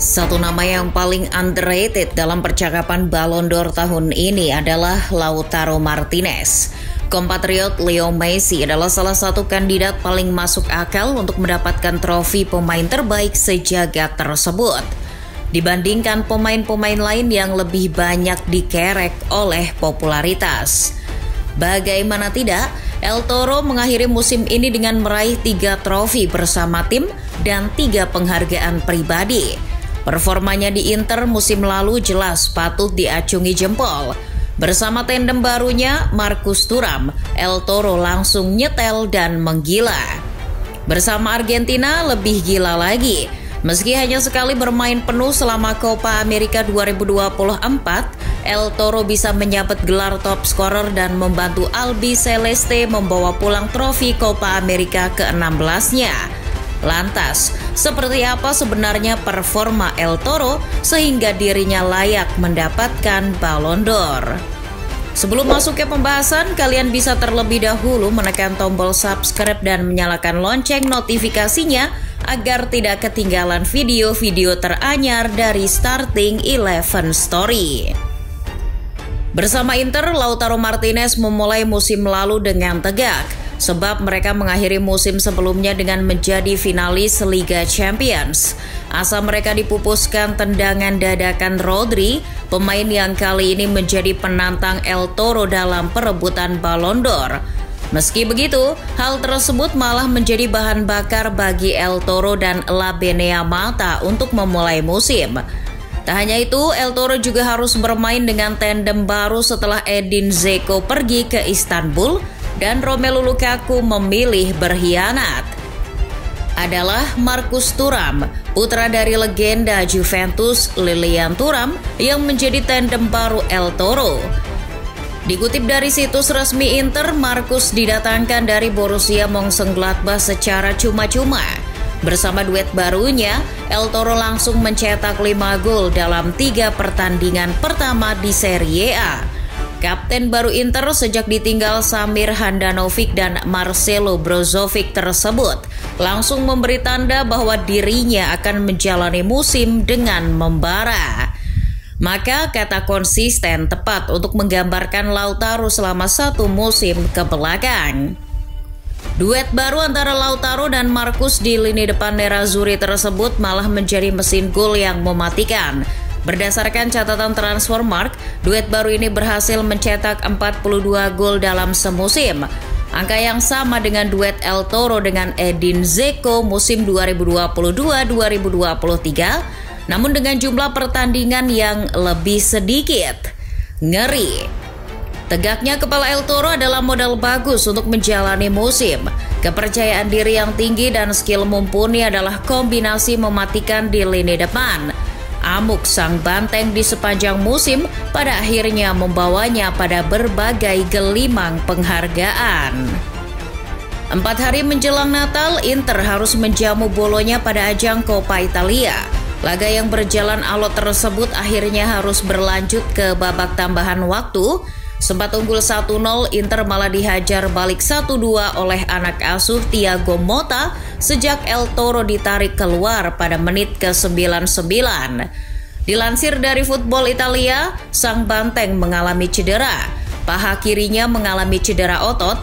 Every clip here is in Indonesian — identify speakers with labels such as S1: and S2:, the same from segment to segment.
S1: Satu nama yang paling underrated dalam percakapan Ballon d'Or tahun ini adalah Lautaro Martinez. Kompatriot Leo Messi adalah salah satu kandidat paling masuk akal untuk mendapatkan trofi pemain terbaik sejagat tersebut, dibandingkan pemain-pemain lain yang lebih banyak dikerek oleh popularitas. Bagaimana tidak, El Toro mengakhiri musim ini dengan meraih 3 trofi bersama tim dan 3 penghargaan pribadi. Performanya di Inter musim lalu jelas patut diacungi jempol. Bersama tandem barunya Marcus Thuram, El Toro langsung nyetel dan menggila. Bersama Argentina lebih gila lagi. Meski hanya sekali bermain penuh selama Copa America 2024, El Toro bisa menyabet gelar top scorer dan membantu Albi Celeste membawa pulang trofi Copa America ke-16-nya. Lantas, seperti apa sebenarnya performa El Toro sehingga dirinya layak mendapatkan Ballon d'Or? Sebelum masuk ke pembahasan, kalian bisa terlebih dahulu menekan tombol subscribe dan menyalakan lonceng notifikasinya agar tidak ketinggalan video-video teranyar dari Starting 11 Story. Bersama Inter, Lautaro Martinez memulai musim lalu dengan tegak, sebab mereka mengakhiri musim sebelumnya dengan menjadi finalis Liga Champions. Asa mereka dipupuskan tendangan dadakan Rodri, pemain yang kali ini menjadi penantang El Toro dalam perebutan Ballon d'Or. Meski begitu, hal tersebut malah menjadi bahan bakar bagi El Toro dan La Benea Malta untuk memulai musim. Tak hanya itu, El Toro juga harus bermain dengan tandem baru setelah Edin Dzeko pergi ke Istanbul dan Romelu Lukaku memilih berkhianat. Adalah Marcus Thuram, putra dari legenda Juventus Lilian Thuram yang menjadi tandem baru El Toro. Dikutip dari situs resmi Inter, Marcus didatangkan dari Borussia Mönchengladbach secara cuma-cuma. Bersama duet barunya, El Toro langsung mencetak 5 gol dalam 3 pertandingan pertama di Serie A. Kapten baru Inter sejak ditinggal Samir Handanovic dan Marcelo Brozovic tersebut langsung memberi tanda bahwa dirinya akan menjalani musim dengan membara. Maka kata konsisten tepat untuk menggambarkan Lautaro selama 1 musim ke belakang. Duet baru antara Lautaro dan Marcus di lini depan Nerazzurri tersebut malah menjadi mesin gol yang mematikan. Berdasarkan catatan Transfermarkt, duet baru ini berhasil mencetak 42 gol dalam semusim. Angka yang sama dengan duet El Toro dengan Edin Dzeko musim 2022-2023, namun dengan jumlah pertandingan yang lebih sedikit. Ngeri. Tegaknya kepala El Toro adalah modal bagus untuk menjalani musim. Kepercayaan diri yang tinggi dan skill mumpuni adalah kombinasi mematikan di lini depan. Amuk sang banteng di sepanjang musim pada akhirnya membawanya pada berbagai gelimang penghargaan. 4 hari menjelang Natal, Inter harus menjamu Bolonya pada ajang Coppa Italia. Laga yang berjalan alot tersebut akhirnya harus berlanjut ke babak tambahan waktu. Sempat unggul 1-0, Inter malah dihajar balik 1-2 oleh anak asuh Thiago Motta sejak El Toro ditarik keluar pada menit ke-99. Dilansir dari Football Italia, sang banteng mengalami cedera. Paha kirinya mengalami cedera otot.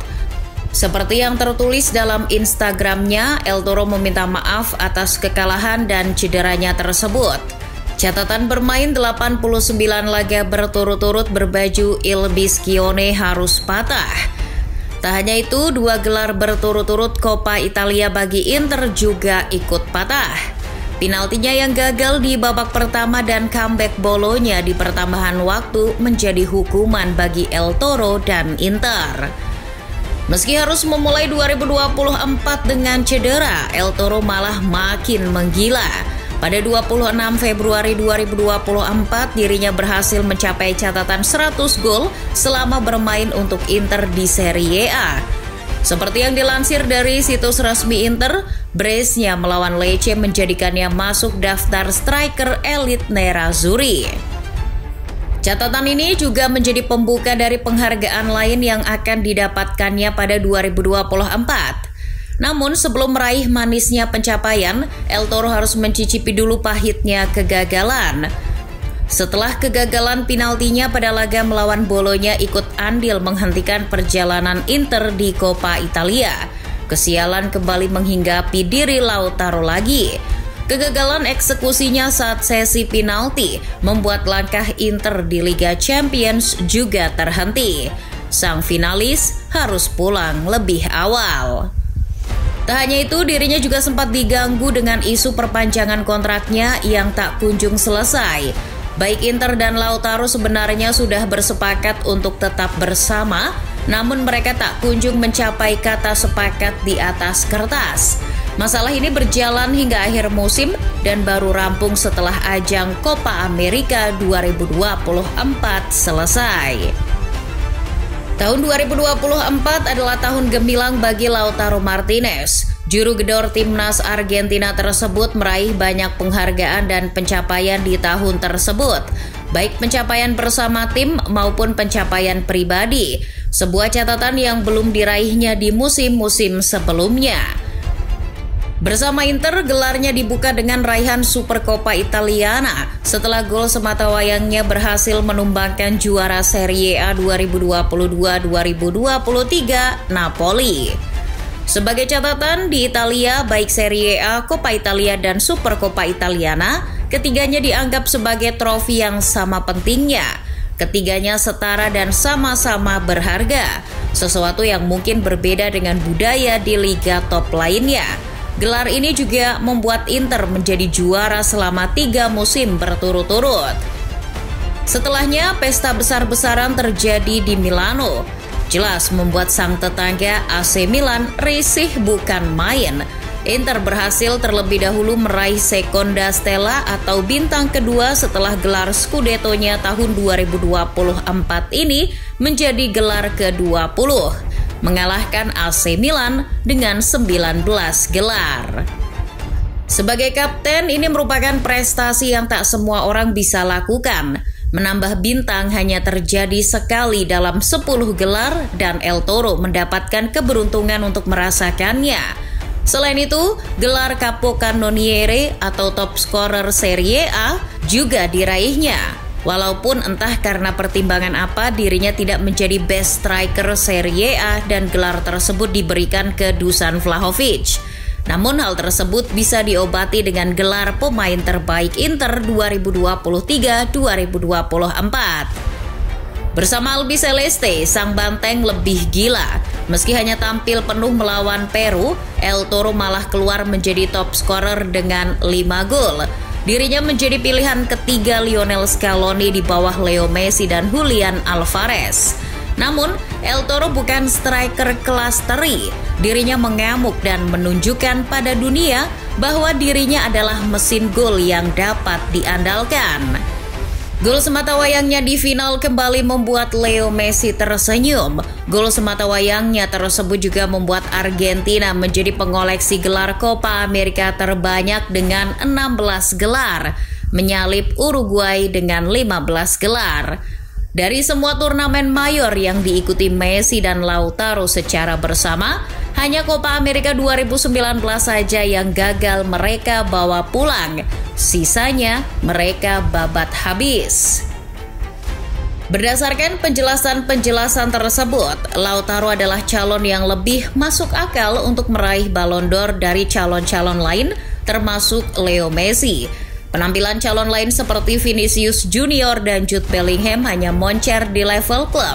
S1: Seperti yang tertulis dalam Instagramnya, El Toro meminta maaf atas kekalahan dan cederanya tersebut. Catatan bermain 89 laga berturut-turut berbaju Il Biscione harus patah. Tak hanya itu, 2 gelar berturut-turut Coppa Italia bagi Inter juga ikut patah. Penaltinya yang gagal di babak pertama dan comeback Bolonya di pertambahan waktu menjadi hukuman bagi El Toro dan Inter. Meski harus memulai 2024 dengan cedera, El Toro malah makin menggila. Pada 26 Februari 2024, dirinya berhasil mencapai catatan 100 gol selama bermain untuk Inter di Serie A. Seperti yang dilansir dari situs resmi Inter, brace-nya melawan Lecce menjadikannya masuk daftar striker elit Nerazzurri. Catatan ini juga menjadi pembuka dari penghargaan lain yang akan didapatkannya pada 2024. Namun sebelum meraih manisnya pencapaian, El Toro harus mencicipi dulu pahitnya kegagalan. Setelah kegagalan penaltinya pada laga melawan Bolonya ikut andil menghentikan perjalanan Inter di Coppa Italia, kesialan kembali menghinggapi diri Lautaro lagi. Kegagalan eksekusinya saat sesi penalti membuat langkah Inter di Liga Champions juga terhenti. Sang finalis harus pulang lebih awal. Tak hanya itu, dirinya juga sempat diganggu dengan isu perpanjangan kontraknya yang tak kunjung selesai. Baik Inter dan Lautaro sebenarnya sudah bersepakat untuk tetap bersama, namun mereka tak kunjung mencapai kata sepakat di atas kertas. Masalah ini berjalan hingga akhir musim dan baru rampung setelah ajang Copa America 2024 selesai. Tahun 2024 adalah tahun gemilang bagi Lautaro Martinez. Juru gedor timnas Argentina tersebut meraih banyak penghargaan dan pencapaian di tahun tersebut, baik pencapaian bersama tim maupun pencapaian pribadi. Sebuah catatan yang belum diraihnya di musim-musim sebelumnya. Bersama Inter, gelarnya dibuka dengan raihan Supercoppa Italiana setelah gol sematawayangnya berhasil menumbangkan juara Serie A 2022-2023 Napoli. Sebagai catatan, di Italia, baik Serie A, Coppa Italia, dan Supercoppa Italiana, ketiganya dianggap sebagai trofi yang sama pentingnya. Ketiganya setara dan sama-sama berharga, sesuatu yang mungkin berbeda dengan budaya di liga top lainnya. Gelar ini juga membuat Inter menjadi juara selama 3 musim berturut-turut. Setelahnya, pesta besar-besaran terjadi di Milano. Jelas membuat sang tetangga AC Milan risih bukan main. Inter berhasil terlebih dahulu meraih Seconda Stella atau bintang kedua setelah gelar Scudetto-nya tahun 2024 ini menjadi gelar ke-20. Mengalahkan AC Milan dengan 19 gelar. Sebagai kapten, ini merupakan prestasi yang tak semua orang bisa lakukan. Menambah bintang hanya terjadi sekali dalam 10 gelar dan El Toro mendapatkan keberuntungan untuk merasakannya. Selain itu, gelar Capocannoniere atau top scorer Serie A juga diraihnya. Walaupun entah karena pertimbangan apa dirinya tidak menjadi best striker Serie A dan gelar tersebut diberikan ke Dusan Vlahovic. Namun hal tersebut bisa diobati dengan gelar pemain terbaik Inter 2023-2024. Bersama Albi Celeste, sang banteng lebih gila. Meski hanya tampil penuh melawan Peru, El Toro malah keluar menjadi top scorer dengan 5 gol. Dirinya menjadi pilihan ketiga Lionel Scaloni di bawah Leo Messi dan Julian Alvarez. Namun, El Toro bukan striker kelas teri. Dirinya mengamuk dan menunjukkan pada dunia bahwa dirinya adalah mesin gol yang dapat diandalkan. Gol sematawayangnya di final kembali membuat Leo Messi tersenyum. Gol sematawayangnya tersebut juga membuat Argentina menjadi pengoleksi gelar Copa America terbanyak dengan 16 gelar, menyalip Uruguay dengan 15 gelar. Dari semua turnamen mayor yang diikuti Messi dan Lautaro secara bersama, hanya Copa America 2019 saja yang gagal mereka bawa pulang. Sisanya mereka babat habis. Berdasarkan penjelasan-penjelasan tersebut, Lautaro adalah calon yang lebih masuk akal untuk meraih Ballon d'Or dari calon-calon lain, termasuk Leo Messi. Penampilan calon lain seperti Vinicius Junior dan Jude Bellingham hanya moncer di level klub.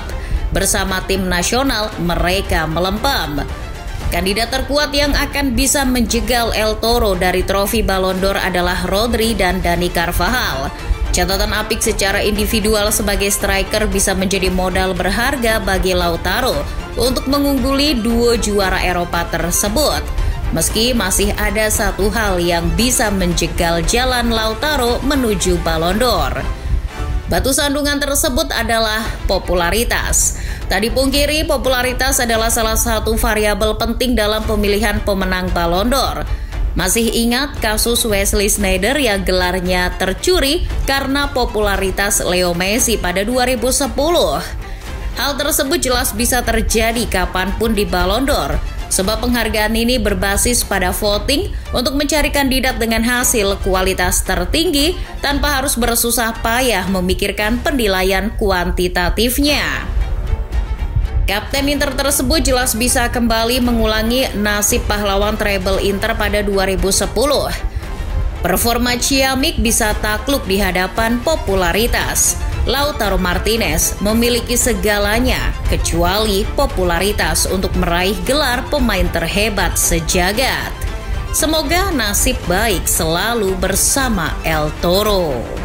S1: Bersama tim nasional, mereka melempem. Kandidat terkuat yang akan bisa menjegal El Toro dari trofi Ballon d'Or adalah Rodri dan Dani Carvajal. Catatan apik secara individual sebagai striker bisa menjadi modal berharga bagi Lautaro untuk mengungguli duo juara Eropa tersebut. Meski masih ada satu hal yang bisa menjegal jalan Lautaro menuju Ballon d'Or. Batu sandungan tersebut adalah popularitas. Tak dipungkiri, popularitas adalah salah satu variabel penting dalam pemilihan pemenang Ballon d'Or.
S2: Masih ingat kasus Wesley Sneijder yang gelarnya tercuri karena popularitas Leo Messi pada 2010? Hal tersebut jelas bisa terjadi kapanpun di Ballon d'Or, sebab penghargaan ini berbasis pada voting untuk mencari kandidat dengan hasil kualitas tertinggi tanpa harus bersusah payah memikirkan penilaian kuantitatifnya. Kapten Inter tersebut jelas bisa kembali mengulangi nasib pahlawan treble Inter pada 2010. Performa ciamik bisa takluk di hadapan popularitas. Lautaro Martinez memiliki segalanya kecuali popularitas untuk meraih gelar pemain terhebat sejagat. Semoga nasib baik selalu bersama El Toro.